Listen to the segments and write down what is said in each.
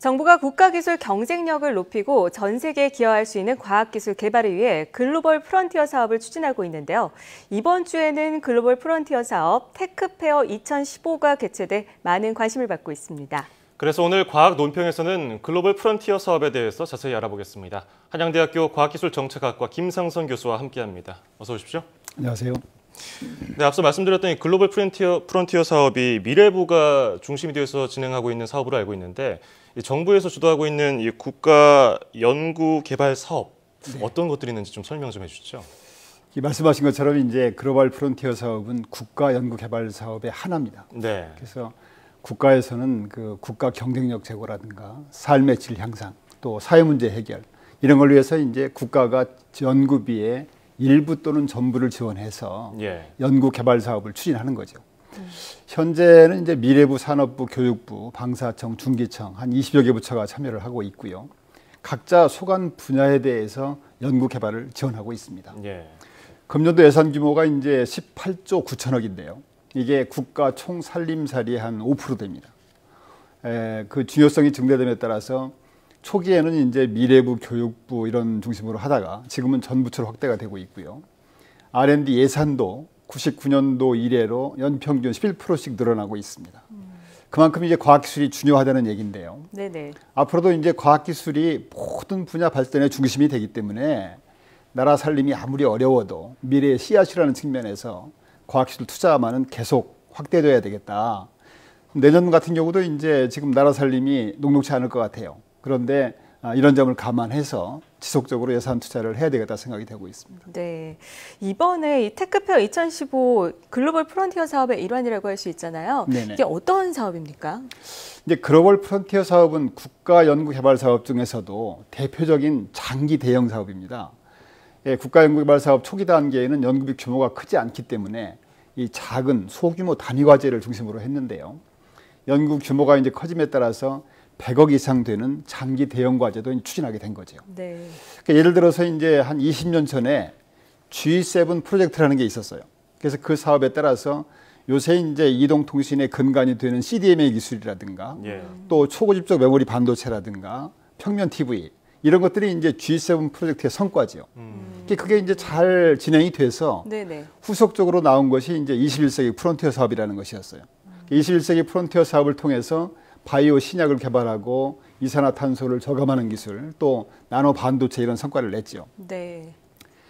정부가 국가기술 경쟁력을 높이고 전 세계에 기여할 수 있는 과학기술 개발을 위해 글로벌 프론티어 사업을 추진하고 있는데요. 이번 주에는 글로벌 프론티어 사업 테크페어 2015가 개최돼 많은 관심을 받고 있습니다. 그래서 오늘 과학 논평에서는 글로벌 프론티어 사업에 대해서 자세히 알아보겠습니다. 한양대학교 과학기술정책학과 김상선 교수와 함께합니다. 어서 오십시오. 안녕하세요. 네, 앞서 말씀드렸던 이 글로벌 프론티어 사업이 미래부가 중심이 되어서 진행하고 있는 사업으로 알고 있는데 정부에서 주도하고 있는 이 국가 연구 개발 사업 어떤 것들이 있는지 좀 설명 좀 해주시죠. 말씀하신 것처럼 이제 글로벌 프론티어 사업은 국가 연구 개발 사업의 하나입니다. 네. 그래서 국가에서는 그 국가 경쟁력 제고라든가 삶의 질 향상, 또 사회 문제 해결 이런 걸 위해서 이제 국가가 연구비의 일부 또는 전부를 지원해서 연구 개발 사업을 추진하는 거죠. 현재는 이제 미래부, 산업부, 교육부, 방사청, 중기청 한 20여 개 부처가 참여를 하고 있고요. 각자 소관 분야에 대해서 연구 개발을 지원하고 있습니다. 금년도 예산 규모가 이제 18조 9천억인데요. 이게 국가 총 살림살이의 한 5% 됩니다. 그 중요성이 증대됨에 따라서 초기에는 이제 미래부, 교육부 이런 중심으로 하다가 지금은 전 부처로 확대가 되고 있고요. R&D 예산도 99년도 이래로 연평균 11%씩 늘어나고 있습니다. 그만큼 이제 과학기술이 중요하다는 얘기인데요. 네네. 앞으로도 이제 과학기술이 모든 분야 발전의 중심이 되기 때문에 나라 살림이 아무리 어려워도 미래의 씨앗이라는 측면에서 과학기술 투자만은 계속 확대돼야 되겠다. 내년 같은 경우도 이제 지금 나라 살림이 녹록지 않을 것 같아요. 그런데 이런 점을 감안해서 지속적으로 예산 투자를 해야 되겠다 생각이 되고 있습니다. 네, 이번에 이 테크페어 2015 글로벌 프론티어 사업의 일환이라고 할 수 있잖아요. 네네. 이게 어떤 사업입니까? 이제 글로벌 프론티어 사업은 국가 연구 개발 사업 중에서도 대표적인 장기 대형 사업입니다. 국가 연구 개발 사업 초기 단계에는 연구비 규모가 크지 않기 때문에 이 작은 소규모 단위 과제를 중심으로 했는데요. 연구 규모가 이제 커짐에 따라서 100억 이상 되는 장기 대형 과제도 추진하게 된 거죠. 네. 그러니까 예를 들어서 이제 한 20년 전에 G7 프로젝트라는 게 있었어요. 그래서 그 사업에 따라서 요새 이제 이동통신의 근간이 되는 CDMA 기술이라든가 또 초고집적 메모리 반도체라든가 평면 TV 이런 것들이 이제 G7 프로젝트의 성과죠. 그게 이제 잘 진행이 돼서 후속적으로 나온 것이 이제 21세기 프론티어 사업이라는 것이었어요. 21세기 프론티어 사업을 통해서 바이오 신약을 개발하고 이산화탄소를 저감하는 기술, 또 나노 반도체 이런 성과를 냈죠. 네.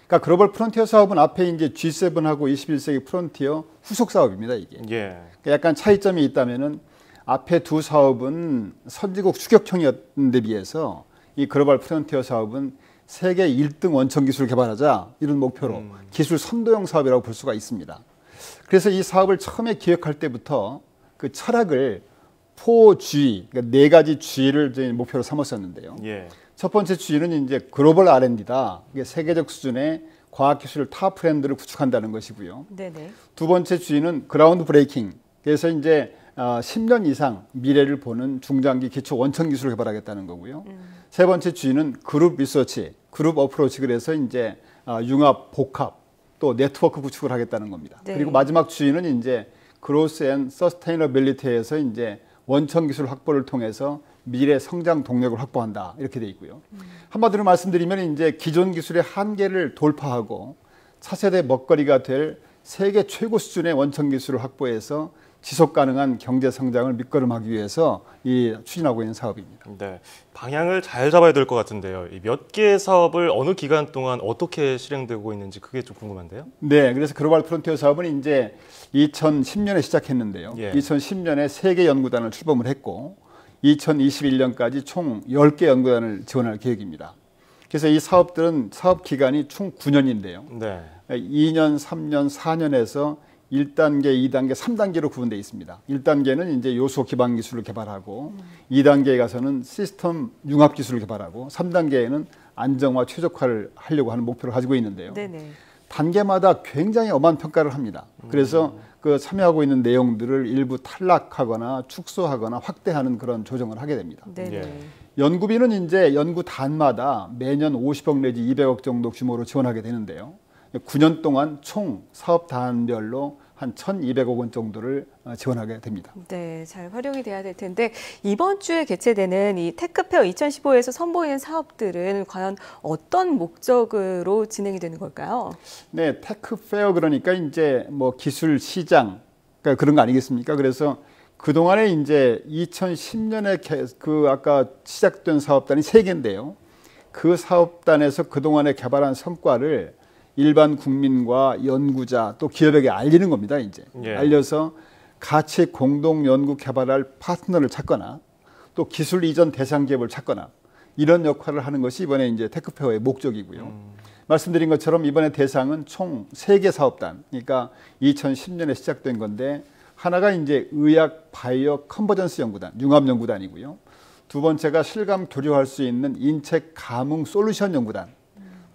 그러니까 글로벌 프론티어 사업은 앞에 이제 G7하고 21세기 프론티어 후속 사업입니다, 이게. 그러니까 약간 차이점이 있다면은 앞에 두 사업은 선진국 추격형이었는 데 비해서 이 글로벌 프론티어 사업은 세계 1등 원천 기술 개발하자 이런 목표로 기술 선도형 사업이라고 볼 수가 있습니다. 그래서 이 사업을 처음에 기획할 때부터 그 철학을 4G, 그러니까 네 가지 G를 저희 목표로 삼았었는데요. 첫 번째 G는 이제 글로벌 R&D다. 이게 세계적 수준의 과학기술 탑 브랜드를 구축한다는 것이고요. 두 번째 G는 그라운드 브레이킹. 그래서 이제 10년 이상 미래를 보는 중장기 기초 원천 기술을 개발하겠다는 거고요. 세 번째 G는 그룹 리서치, 그룹 어프로치 그래서 이제 융합, 복합, 또 네트워크 구축을 하겠다는 겁니다. 그리고 마지막 G는 이제 그로스 앤 서스테이너빌리티에서 이제 원천 기술 확보를 통해서 미래 성장 동력을 확보한다 이렇게 돼 있고요. 한마디로 말씀드리면 이제 기존 기술의 한계를 돌파하고 차세대 먹거리가 될 세계 최고 수준의 원천 기술을 확보해서 지속 가능한 경제 성장을 밑거름하기 위해서 추진하고 있는 사업입니다. 네, 방향을 잘 잡아야 될 것 같은데요. 몇 개의 사업을 어느 기간 동안 어떻게 실행되고 있는지 그게 좀 궁금한데요. 네, 그래서 글로벌 프론티어 사업은 이제 2010년에 시작했는데요. 2010년에 3개 연구단을 출범을 했고 2021년까지 총 10개 연구단을 지원할 계획입니다. 그래서 이 사업들은 사업 기간이 총 9년인데요. 2년, 3년, 4년에서 1단계, 2단계, 3단계로 구분되어 있습니다. 1단계는 이제 요소 기반 기술을 개발하고 2단계에 가서는 시스템 융합 기술을 개발하고 3단계에는 안정화, 최적화를 하려고 하는 목표를 가지고 있는데요. 단계마다 굉장히 엄한 평가를 합니다. 그래서 그 참여하고 있는 내용들을 일부 탈락하거나 축소하거나 확대하는 그런 조정을 하게 됩니다. 연구비는 이제 연구단마다 매년 50억 내지 200억 정도 규모로 지원하게 되는데요. 9년 동안 총 사업단별로 한 1,200억 원 정도를 지원하게 됩니다. 네, 잘 활용이 돼야 될 텐데 이번 주에 개최되는 이 테크페어 2015에서 선보이는 사업들은 과연 어떤 목적으로 진행이 되는 걸까요? 네, 테크페어 그러니까 이제 뭐 기술 시장 그러니까 그런 거 아니겠습니까? 그래서 그동안에 이제 2010년에 그 아까 시작된 사업단이 3개인데요. 그 사업단에서 그동안에 개발한 성과를 일반 국민과 연구자 또 기업에게 알리는 겁니다. 이제 알려서 같이 공동 연구 개발할 파트너를 찾거나 또 기술 이전 대상 기업을 찾거나 이런 역할을 하는 것이 이번에 이제 테크페어의 목적이고요. 말씀드린 것처럼 이번에 대상은 총 3개 사업단. 그러니까 2010년에 시작된 건데 하나가 이제 의학 바이오 컨버전스 연구단, 융합 연구단이고요. 두 번째가 실감 교류할 수 있는 인체 감응 솔루션 연구단.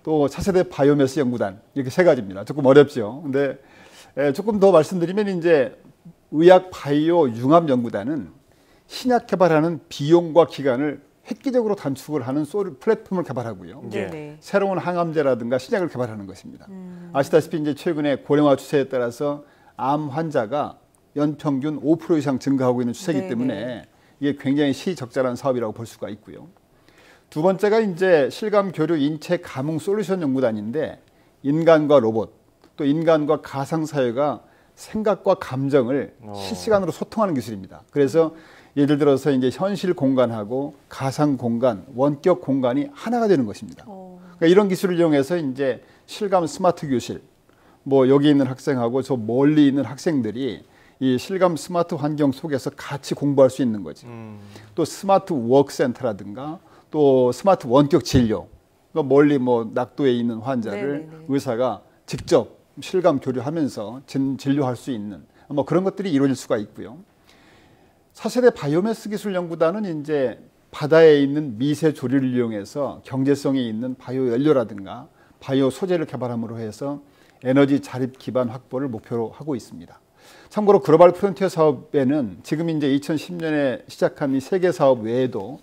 또 차세대 바이오매스 연구단 이렇게 3가지입니다. 조금 어렵죠. 근데 조금 더 말씀드리면 이제 의학 바이오 융합 연구단은 신약 개발하는 비용과 기간을 획기적으로 단축을 하는 플랫폼을 개발하고요. 새로운 항암제라든가 신약을 개발하는 것입니다. 아시다시피 이제 최근에 고령화 추세에 따라서 암 환자가 연평균 5% 이상 증가하고 있는 추세이기 때문에 이게 굉장히 시적절한 사업이라고 볼 수가 있고요. 두 번째가 이제 실감 교류 인체 감응 솔루션 연구단인데 인간과 로봇 또 인간과 가상 사회가 생각과 감정을 실시간으로 소통하는 기술입니다. 그래서 예를 들어서 이제 현실 공간하고 가상 공간, 원격 공간이 하나가 되는 것입니다. 그러니까 이런 기술을 이용해서 이제 실감 스마트 교실, 뭐 여기 있는 학생하고 저 멀리 있는 학생들이 이 실감 스마트 환경 속에서 같이 공부할 수 있는 거죠. 또 스마트 워크센터라든가 또 스마트 원격 진료, 그러니까 멀리 뭐 낙도에 있는 환자를 의사가 직접 실감 교류하면서 진료할 수 있는 뭐 그런 것들이 이루어질 수가 있고요. 차세대 바이오매스 기술 연구단은 이제 바다에 있는 미세 조류를 이용해서 경제성이 있는 바이오 연료라든가 바이오 소재를 개발함으로 해서 에너지 자립 기반 확보를 목표로 하고 있습니다. 참고로 글로벌 프론티어 사업에는 지금 이제 2010년에 시작한 이 3개 사업 외에도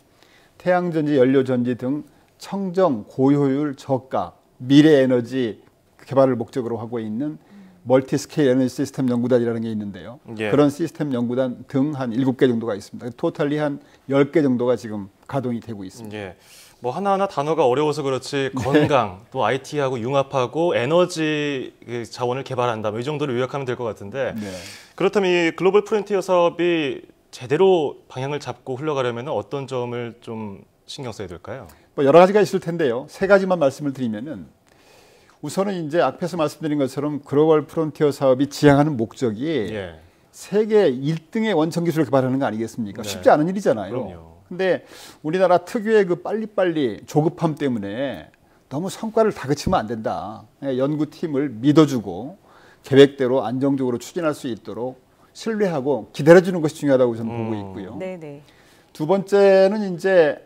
태양전지, 연료전지 등 청정, 고효율, 저가, 미래 에너지 개발을 목적으로 하고 있는 멀티스케일 에너지 시스템 연구단이라는 게 있는데요. 그런 시스템 연구단 등 한 7개 정도가 있습니다. 토탈리 한 10개 정도가 지금 가동이 되고 있습니다. 뭐 하나하나 단어가 어려워서 그렇지 건강, 또 IT하고 융합하고 에너지 자원을 개발한다. 뭐 이 정도를 요약하면 될 것 같은데 그렇다면 이 글로벌 프론티어 사업이 제대로 방향을 잡고 흘러가려면 어떤 점을 좀 신경 써야 될까요? 뭐 여러 가지가 있을 텐데요. 3가지만 말씀을 드리면은 우선은 이제 앞에서 말씀드린 것처럼 글로벌 프론티어 사업이 지향하는 목적이 세계 1등의 원천 기술을 개발하는 거 아니겠습니까? 쉽지 않은 일이잖아요. 근데 우리나라 특유의 그 빨리빨리 조급함 때문에 너무 성과를 다그치면 안 된다. 연구팀을 믿어주고 계획대로 안정적으로 추진할 수 있도록 신뢰하고 기다려주는 것이 중요하다고 저는 보고 있고요. 두 번째는 이제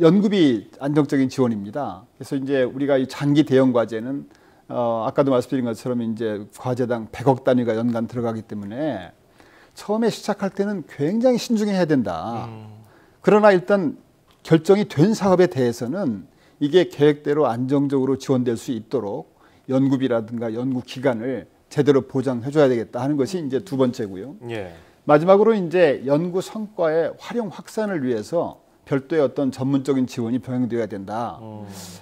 연구비 안정적인 지원입니다. 그래서 이제 우리가 이 장기 대형 과제는 아까도 말씀드린 것처럼 이제 과제당 100억 단위가 연간 들어가기 때문에 처음에 시작할 때는 굉장히 신중해야 된다. 그러나 일단 결정이 된 사업에 대해서는 이게 계획대로 안정적으로 지원될 수 있도록 연구비라든가 연구 기간을 제대로 보장해줘야 되겠다 하는 것이 이제 두 번째고요. 마지막으로 이제 연구 성과의 활용 확산을 위해서 별도의 어떤 전문적인 지원이 병행되어야 된다.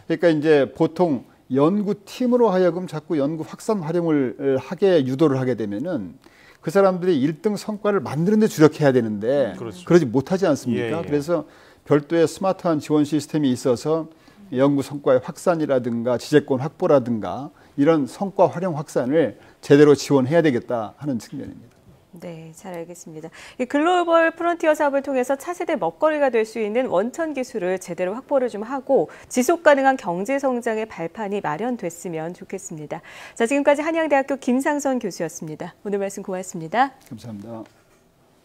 그러니까 이제 보통 연구팀으로 하여금 자꾸 연구 확산 활용을 하게 유도를 하게 되면은 그 사람들이 1등 성과를 만드는 데 주력해야 되는데 그러지 못하지 않습니까? 그래서 별도의 스마트한 지원 시스템이 있어서 연구 성과의 확산이라든가 지재권 확보라든가 이런 성과 활용 확산을 제대로 지원해야 되겠다 하는 측면입니다. 네, 잘 알겠습니다. 이 글로벌 프론티어 사업을 통해서 차세대 먹거리가 될 수 있는 원천 기술을 제대로 확보를 좀 하고 지속 가능한 경제 성장의 발판이 마련됐으면 좋겠습니다. 자, 지금까지 한양대학교 김상선 교수였습니다. 오늘 말씀 고맙습니다. 감사합니다.